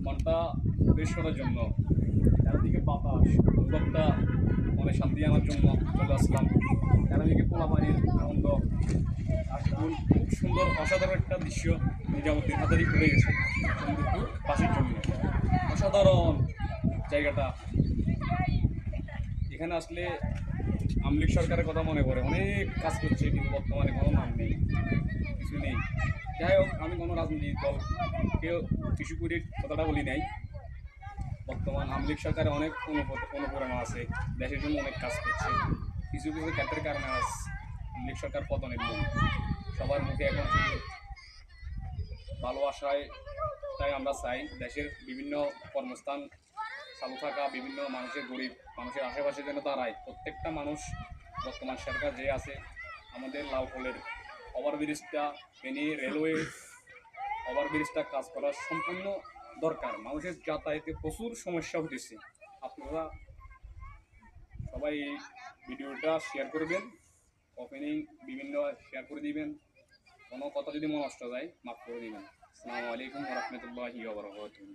মনটা ফ্রেশ করার জন্য, চারিদিকে বাতাস, অনুভবটা মনে শান্তি আনার জন্য চলে আসলাম। চারিদিকে পোলাপানির আনন্দ আর খুব সুন্দর অসাধারণ একটা দৃশ্য নিজামুদ্দিন হাজারি ঘুরে গেছে সমুদ্রপুর বাসের জন্য। অসাধারণ জায়গাটা। এখানে আসলে আমলিক সরকারের কথা মনে পড়ে, অনেক কাজ করছে কিন্তু বর্তমানে কোনো নাম নেই, কিছু নেই। যাই হোক, আমি কোনো রাজনৈতিক দল কেউ ইস্যু করে কথাটা বলি নাই। বর্তমান আমলিক সরকারে অনেক অনুপ্রেরণা আছে, দেশের জন্য অনেক কাজ করছে। কিছু কিছু ক্ষেত্রের কারণে আজ আমলিক সরকার পতনের মূল। সবার মুখে এখন শুধু ভালোবাসায়, তাই আমরা চাই দেশের বিভিন্ন কর্মস্থান চালু থাকা, বিভিন্ন মানুষের গরিব মানুষের আশেপাশে যেন দাঁড়ায় প্রত্যেকটা মানুষ। বর্তমান সরকার যে আছে, আমাদের লালফলের ওভারব্রিজটা, ফেনী রেলওয়ে ওভারব্রিজটা কাজ করা সম্পূর্ণ দরকার। মানুষের যাতায়াতে প্রচুর সমস্যা হতেছে। আপনারা সবাই এই ভিডিওটা শেয়ার করবেন, ওপেনিং বিভিন্ন শেয়ার করে দিবেন। কোনো কথা যদি মনে নষ্ট যায় মাফ করে দিবেন। আসসালামু আলাইকুম ওয়া রাহমাতুল্লাহি ওয়া বারাকাতুহু।